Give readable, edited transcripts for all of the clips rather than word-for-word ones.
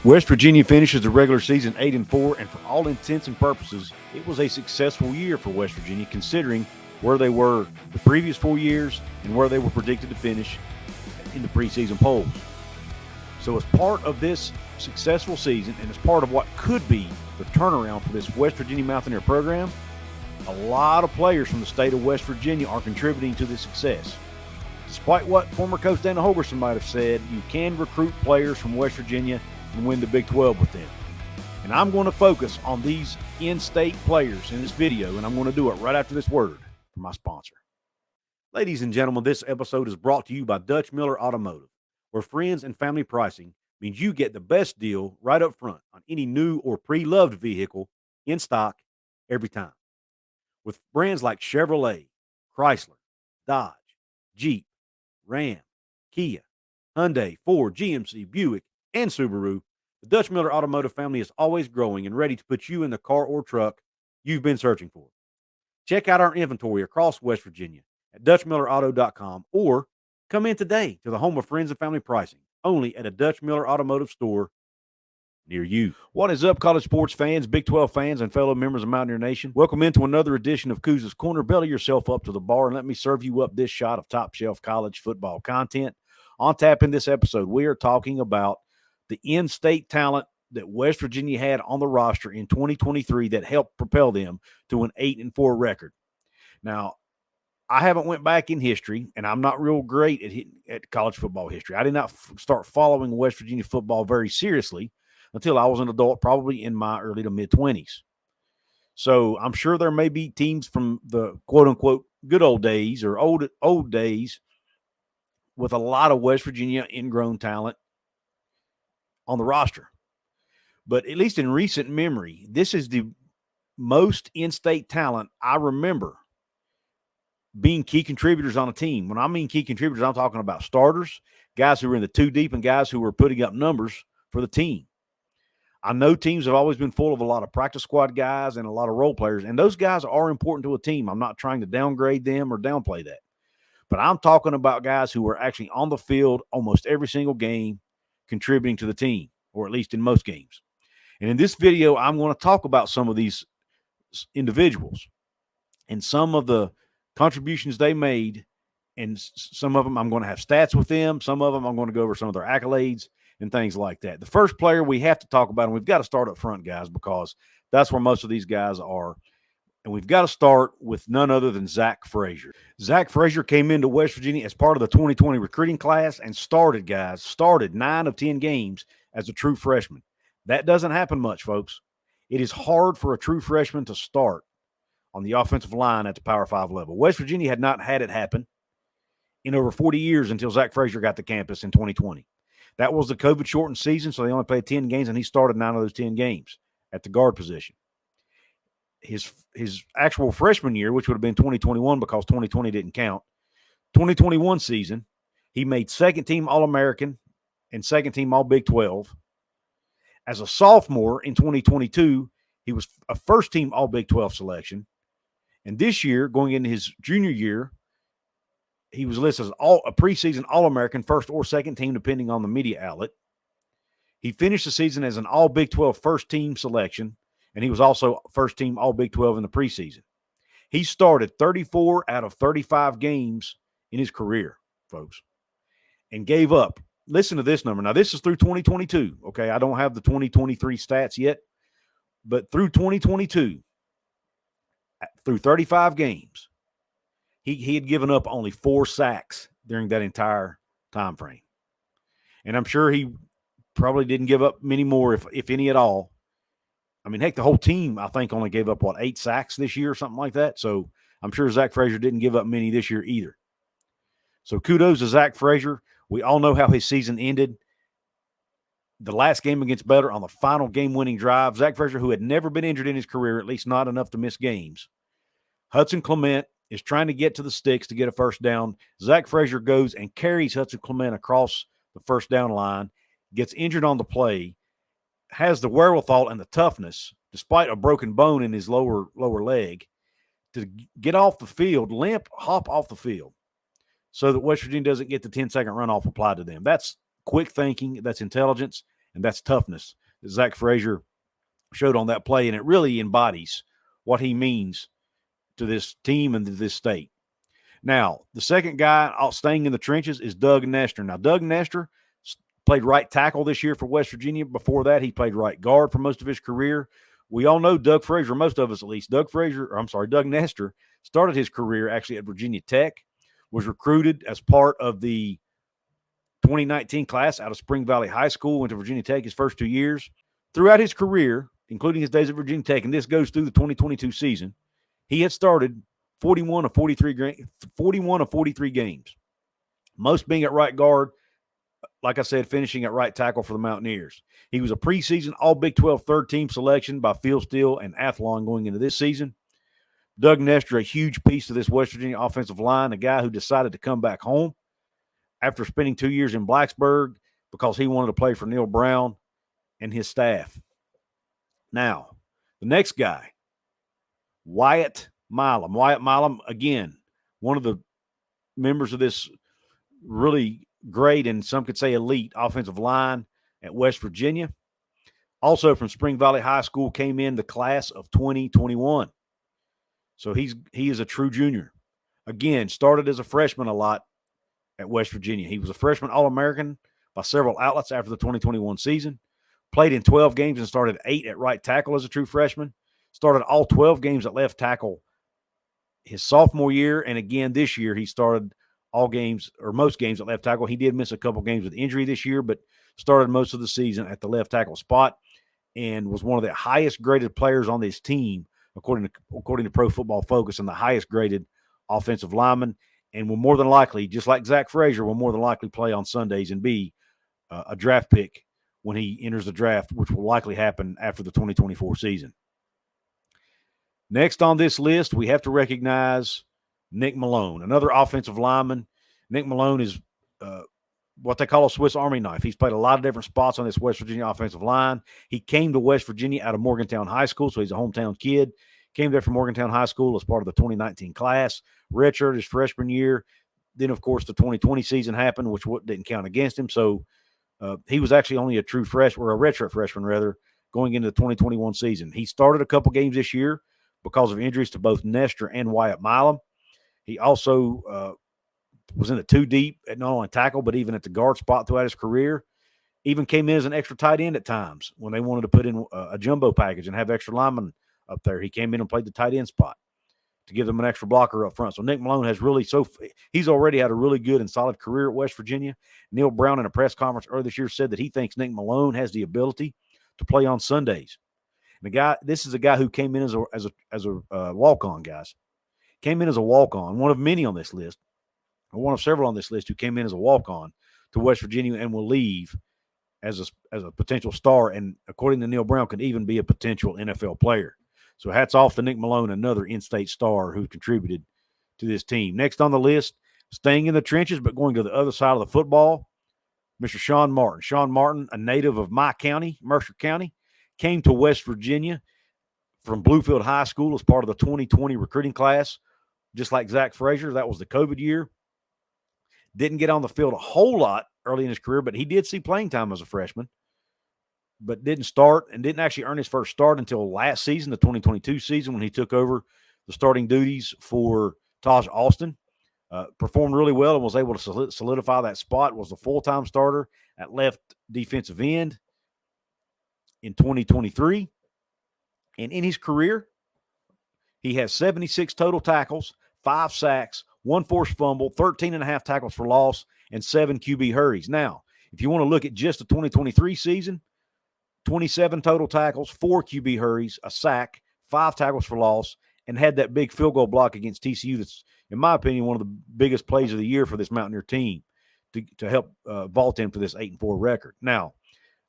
West Virginia finishes the regular season 8-4, and for all intents and purposes, it was a successful year for West Virginia, considering where they were the previous 4 years and where they were predicted to finish in the preseason polls. So, as part of this successful season, and as part of what could be the turnaround for this West Virginia Mountaineer program, a lot of players from the state of West Virginia are contributing to this success. Despite what former coach Dana Holgerson might have said, you can recruit players from West Virginia and win the Big 12 with them. And I'm going to focus on these in-state players in this video, and I'm going to do it right after this word from my sponsor. Ladies and gentlemen, this episode is brought to you by Dutch Miller Automotive, where friends and family pricing means you get the best deal right up front on any new or pre-loved vehicle in stock every time. With brands like Chevrolet, Chrysler, Dodge, Jeep, Ram, Kia, Hyundai, Ford, GMC, Buick, and Subaru, the Dutch Miller Automotive family is always growing and ready to put you in the car or truck you've been searching for. Check out our inventory across West Virginia at DutchMillerAuto.com or come in today to the home of friends and family pricing, only at a Dutch Miller Automotive store near you. What is up, college sports fans, Big 12 fans, and fellow members of Mountaineer Nation? Welcome into another edition of Kuz's Corner. Belly yourself up to the bar and let me serve you up this shot of top-shelf college football content. On tap in this episode, we are talking about the in-state talent that West Virginia had on the roster in 2023 that helped propel them to an 8-4 record. Now, I haven't went back in history, and I'm not real great at college football history. I did not start following West Virginia football very seriously until I was an adult, probably in my early to mid-20s. So I'm sure there may be teams from the quote-unquote good old days or old days with a lot of West Virginia ingrown talent on the roster. But at least in recent memory, this is the most in-state talent I remember being key contributors on a team. When I mean key contributors, I'm talking about starters, guys who were in the two deep, and guys who were putting up numbers for the team. I know teams have always been full of a lot of practice squad guys and a lot of role players, and those guys are important to a team. I'm not trying to downgrade them or downplay that. But I'm talking about guys who are actually on the field almost every single game, contributing to the team, or at least in most games. And in this video, I'm going to talk about some of these individuals and some of the contributions they made, and some of them I'm going to have stats with them. Some of them I'm going to go over some of their accolades and things like that. The first player we have to talk about, and we've got to start up front, guys, because that's where most of these guys are. And we've got to start with none other than Zach Frazier. Zach Frazier came into West Virginia as part of the 2020 recruiting class and started 9 of 10 games as a true freshman. That doesn't happen much, folks. It is hard for a true freshman to start on the offensive line at the Power 5 level. West Virginia had not had it happen in over 40 years until Zach Frazier got to campus in 2020. That was the COVID-shortened season, so they only played 10 games, and he started 9 of those 10 games at the guard position. His actual freshman year, which would have been 2021 because 2020 didn't count, 2021 season, he made second-team All-American and second-team All-Big 12. As a sophomore in 2022, he was a first-team All-Big 12 selection. And this year, going into his junior year, he was listed as a preseason All-American, first or second team, depending on the media outlet. He finished the season as an All-Big 12 first-team selection, and he was also first-team All-Big 12 in the preseason. He started 34 out of 35 games in his career, folks, and gave up. Listen to this number. Now, this is through 2022, okay? I don't have the 2023 stats yet, but through 2022, through 35 games, he had given up only 4 sacks during that entire time frame. And I'm sure he probably didn't give up many more, if any at all. I mean, heck, the whole team, I think, only gave up, 8 sacks this year or something like that. So I'm sure Zach Frazier didn't give up many this year either. So kudos to Zach Frazier. We all know how his season ended. The last game against Baylor on the final game-winning drive, Zach Frazier, who had never been injured in his career, at least not enough to miss games. Hudson Clement is trying to get to the sticks to get a first down. Zach Frazier goes and carries Hudson Clement across the first down line, gets injured on the play, has the wherewithal and the toughness, despite a broken bone in his lower leg, to get off the field, hop off the field, so that West Virginia doesn't get the 10-second runoff applied to them. That's quick thinking, that's intelligence, and that's toughness that Zach Frazier showed on that play, and it really embodies what he means to this team and to this state. Now, the second guy staying in the trenches is Doug Nestor. Now, Doug Nestor played right tackle this year for West Virginia. Before that, he played right guard for most of his career. We all know Doug Frazier, most of us at least. Doug Nestor started his career actually at Virginia Tech, was recruited as part of the 2019 class out of Spring Valley High School, went to Virginia Tech his first 2 years. Throughout his career, including his days at Virginia Tech, and this goes through the 2022 season, he had started 41 of 43 games, most being at right guard, like I said, finishing at right tackle for the Mountaineers. He was a preseason All-Big 12 third-team selection by Phil Steele and Athlon going into this season. Doug Nestor, a huge piece of this West Virginia offensive line, a guy who decided to come back home after spending 2 years in Blacksburg because he wanted to play for Neil Brown and his staff. Now, the next guy, Wyatt Milam. Wyatt Milam, again, one of the members of this really great and some could say elite offensive line at West Virginia. Also from Spring Valley High School, came in the class of 2021. So he is a true junior. Again, started as a freshman a lot at West Virginia. He was a freshman All-American by several outlets after the 2021 season. Played in 12 games and started 8 at right tackle as a true freshman. Started all 12 games at left tackle his sophomore year. And again, this year he started all games or most games at left tackle. He did miss a couple games with injury this year, but started most of the season at the left tackle spot and was one of the highest graded players on this team, according to Pro Football Focus, and the highest graded offensive lineman, and will more than likely, just like Zach Frazier, will more than likely play on Sundays and be a draft pick when he enters the draft, which will likely happen after the 2024 season. Next on this list, we have to recognize Nick Malone, another offensive lineman. Nick Malone is what they call a Swiss Army knife. He's played a lot of different spots on this West Virginia offensive line. He came to West Virginia out of Morgantown High School, so he's a hometown kid. Came there from Morgantown High School as part of the 2019 class. Redshirted his freshman year. Then, of course, the 2020 season happened, which didn't count against him. So he was actually only a true freshman, or a redshirt freshman, rather, going into the 2021 season. He started a couple games this year because of injuries to both Nestor and Wyatt Milam. He also was in the 2 deep at not only tackle, but even at the guard spot throughout his career. Even came in as an extra tight end at times when they wanted to put in a jumbo package and have extra linemen up there. He came in and played the tight end spot to give them an extra blocker up front. So Nick Malone has he's already had a really good and solid career at West Virginia. Neil Brown in a press conference earlier this year said that he thinks Nick Malone has the ability to play on Sundays. And this is a guy who came in as a walk-on, guys. Came in as a walk-on, one of many on this list, or one of several on this list who came in as a walk-on to West Virginia and will leave as a potential star, and according to Neil Brown, could even be a potential NFL player. So hats off to Nick Malone, another in-state star who contributed to this team. Next on the list, staying in the trenches but going to the other side of the football, Mr. Sean Martin. Sean Martin, a native of my county, Mercer County, came to West Virginia from Bluefield High School as part of the 2020 recruiting class, just like Zach Frazier. That was the COVID year. Didn't get on the field a whole lot early in his career, but he did see playing time as a freshman, but didn't start and didn't actually earn his first start until last season, the 2022 season, when he took over the starting duties for Taj Austin. Performed really well and was able to solidify that spot, was the full-time starter at left defensive end in 2023. And in his career, he has 76 total tackles, 5 sacks, 1 forced fumble, 13.5 tackles for loss, and 7 QB hurries. Now, if you want to look at just the 2023 season, 27 total tackles, 4 QB hurries, a sack, 5 tackles for loss, and had that big field goal block against TCU that's, in my opinion, one of the biggest plays of the year for this Mountaineer team to help vault in for this 8-4 record. Now,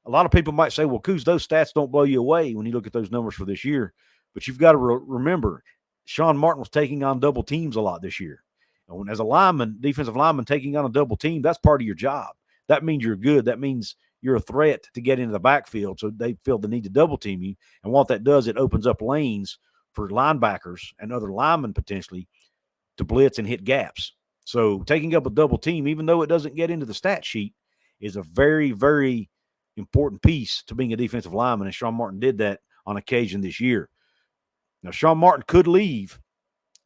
a lot of people might say, well, Coos, those stats don't blow you away when you look at those numbers for this year. But you've got to remember, Sean Martin was taking on double teams a lot this year. And as a lineman, defensive lineman, taking on a double team, that's part of your job. That means you're good. That means you're a threat to get into the backfield, so they feel the need to double team you. And what that does, it opens up lanes for linebackers and other linemen potentially to blitz and hit gaps. So taking up a double team, even though it doesn't get into the stat sheet, is a very, very important piece to being a defensive lineman, and Sean Martin did that on occasion this year. Now, Sean Martin could leave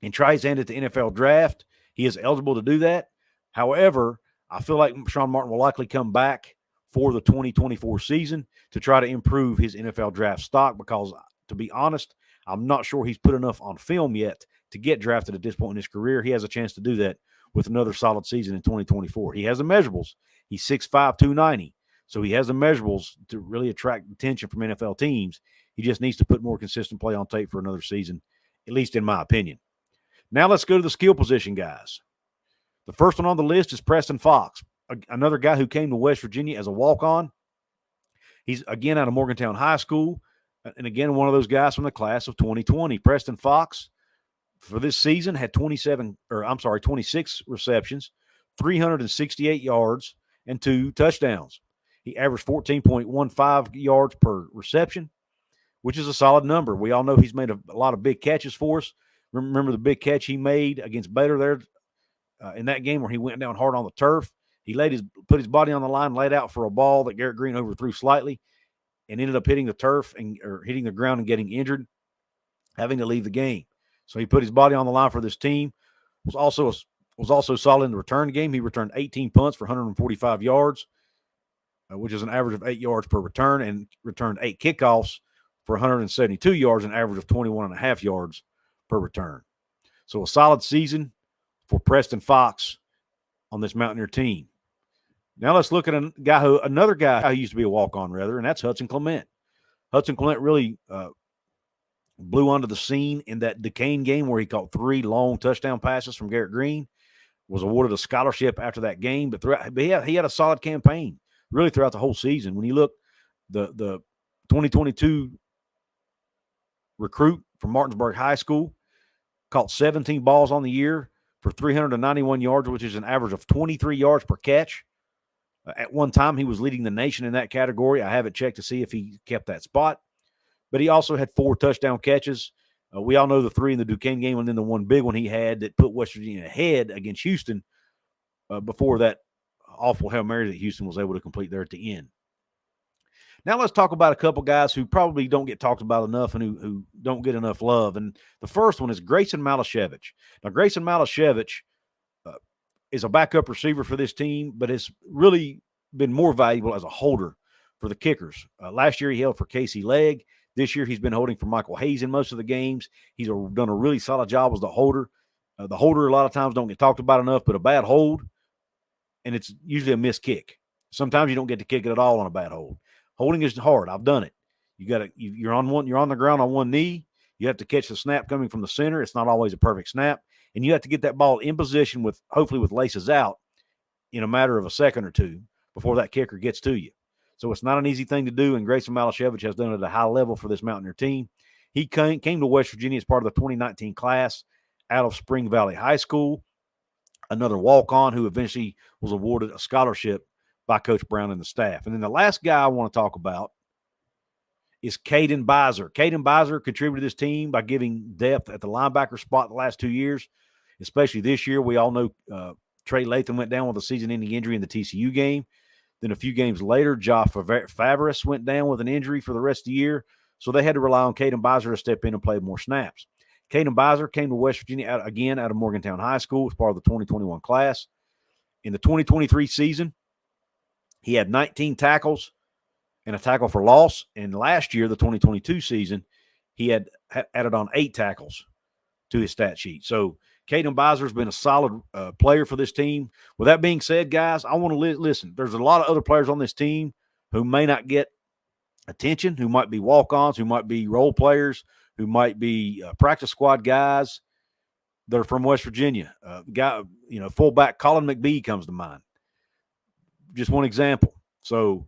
and try his hand at the NFL draft. He is eligible to do that. However, I feel like Sean Martin will likely come back for the 2024 season to try to improve his NFL draft stock because, to be honest, I'm not sure he's put enough on film yet to get drafted at this point in his career. He has a chance to do that with another solid season in 2024. He has the measurables. He's 6'5", 290. So he has the measurables to really attract attention from NFL teams. He just needs to put more consistent play on tape for another season, at least in my opinion. Now let's go to the skill position guys. The first one on the list is Preston Fox, another guy who came to West Virginia as a walk-on. He's, again, out of Morgantown High School, and again, one of those guys from the class of 2020. Preston Fox, for this season, had 26 receptions, 368 yards, and 2 touchdowns. He averaged 14.15 yards per reception, which is a solid number. We all know he's made a lot of big catches for us. Remember the big catch he made against Baylor there in that game where he went down hard on the turf. He put his body on the line, laid out for a ball that Garrett Green overthrew slightly, and ended up hitting the turf or hitting the ground and getting injured, having to leave the game. So he put his body on the line for this team. Was also solid in the return game. He returned 18 punts for 145 yards, which is an average of 8 yards per return, and returned 8 kickoffs for 172 yards, an average of 21.5 yards per return. So a solid season for Preston Fox on this Mountaineer team. Now let's look at another guy who used to be a walk-on, and that's Hudson Clement. Hudson Clement really blew onto the scene in that Duquesne game where he caught 3 long touchdown passes from Garrett Green, was awarded a scholarship after that game, but he had a solid campaign really throughout the whole season. When you look, the 2022 recruit from Martinsburg High School caught 17 balls on the year for 391 yards, which is an average of 23 yards per catch. At one time, he was leading the nation in that category. I haven't checked to see if he kept that spot. But he also had 4 touchdown catches. We all know the 3 in the Duquesne game, and then the one big one he had that put West Virginia ahead against Houston before that awful Hail Mary that Houston was able to complete there at the end. Now let's talk about a couple guys who probably don't get talked about enough and who don't get enough love. And the first one is Grayson Malashevich. Now, Grayson Malashevich is a backup receiver for this team, but has really been more valuable as a holder for the Kickers. Last year he held for Casey Legg. This year he's been holding for Michael Hayes in most of the games. He's done a really solid job as the holder. The holder a lot of times don't get talked about enough, but a bad hold, and it's usually a missed kick. Sometimes you don't get to kick it at all on a bad hold. Holding is hard. I've done it. You're on the ground on one knee. You have to catch the snap coming from the center. It's not always a perfect snap. And you have to get that ball in position hopefully with laces out in a matter of a second or two before that kicker gets to you. So it's not an easy thing to do, and Grayson Malashevich has done it at a high level for this Mountaineer team. He came to West Virginia as part of the 2019 class out of Spring Valley High School, another walk-on who eventually was awarded a scholarship by Coach Brown and the staff. And then the last guy I want to talk about is Caden Bizer. Caden Bizer contributed to this team by giving depth at the linebacker spot the last 2 years, especially this year. We all know Trey Latham went down with a season-ending injury in the TCU game. Then a few games later, Josh Favris went down with an injury for the rest of the year, so they had to rely on Caden Bizer to step in and play more snaps. Caden Bizer came to West Virginia out of Morgantown High School as part of the 2021 class. In the 2023 season, he had 19 tackles and a tackle for loss. And last year, the 2022 season, he had added on 8 tackles to his stat sheet. So Caden Bizer has been a solid player for this team. With that being said, guys, I want to listen. There's a lot of other players on this team who may not get attention, who might be walk-ons, who might be role players, who might be practice squad guys that are from West Virginia. Fullback Colin McBee comes to mind. Just one example. So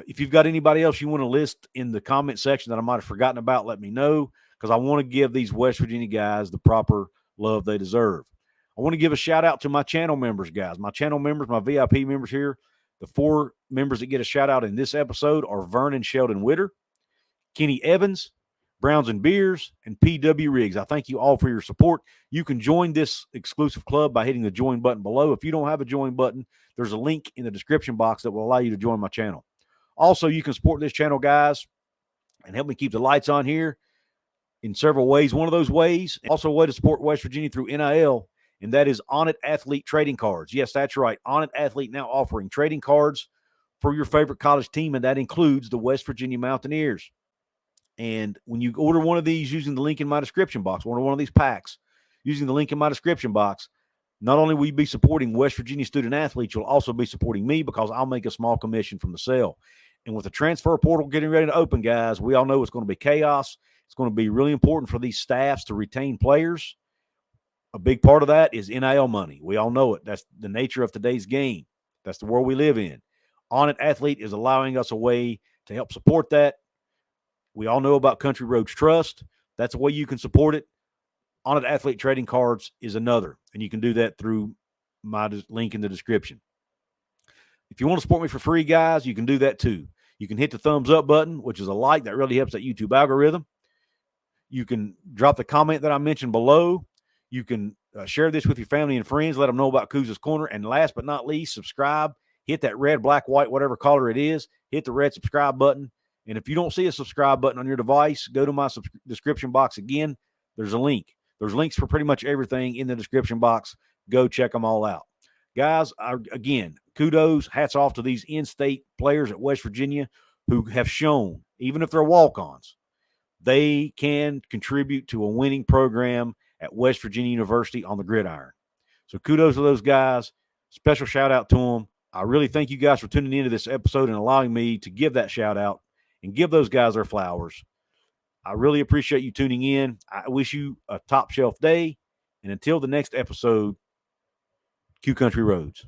if you've got anybody else you want to list in the comment section that I might have forgotten about, let me know, because I want to give these West Virginia guys the proper love they deserve. I want to give a shout out to my channel members, guys. My channel members, my VIP members here. The 4 members that get a shout out in this episode are Vernon Sheldon Witter, Kenny Evans, Browns and Beers, and PW Riggs. I thank you all for your support. You can join this exclusive club by hitting the join button below. If you don't have a join button, there's a link in the description box that will allow you to join my channel. Also, you can support this channel, guys, and help me keep the lights on here in several ways. One of those ways, also a way to support West Virginia through NIL, and that is ONIT Athlete Trading Cards. Yes, that's right. ONIT Athlete now offering trading cards for your favorite college team, and that includes the West Virginia Mountaineers. And when you order one of these using the link in my description box, order one of these packs using the link in my description box, not only will you be supporting West Virginia student athletes, you'll also be supporting me because I'll make a small commission from the sale. And with the transfer portal getting ready to open, guys, we all know it's going to be chaos. It's going to be really important for these staffs to retain players. A big part of that is NIL money. We all know it. That's the nature of today's game. That's the world we live in. ONIT Athlete is allowing us a way to help support that. We all know about Country Roads Trust. That's a way you can support it. ONIT Athlete Trading Cards is another, and you can do that through my link in the description. If you want to support me for free, guys, you can do that too. You can hit the thumbs up button, which is a like. That really helps that YouTube algorithm. You can drop the comment that I mentioned below. You can share this with your family and friends. Let them know about Kuz's Corner. And last but not least, subscribe. Hit that red, black, white, whatever color it is. Hit the red subscribe button. And if you don't see a subscribe button on your device, go to my description box again. There's a link. There's links for pretty much everything in the description box. Go check them all out. Guys, again, kudos, hats off to these in-state players at West Virginia who have shown, even if they're walk-ons, they can contribute to a winning program at West Virginia University on the gridiron. So kudos to those guys. Special shout-out to them. I really thank you guys for tuning into this episode and allowing me to give that shout-out and give those guys their flowers. I really appreciate you tuning in. I wish you a top shelf day. And until the next episode, Q Country Roads.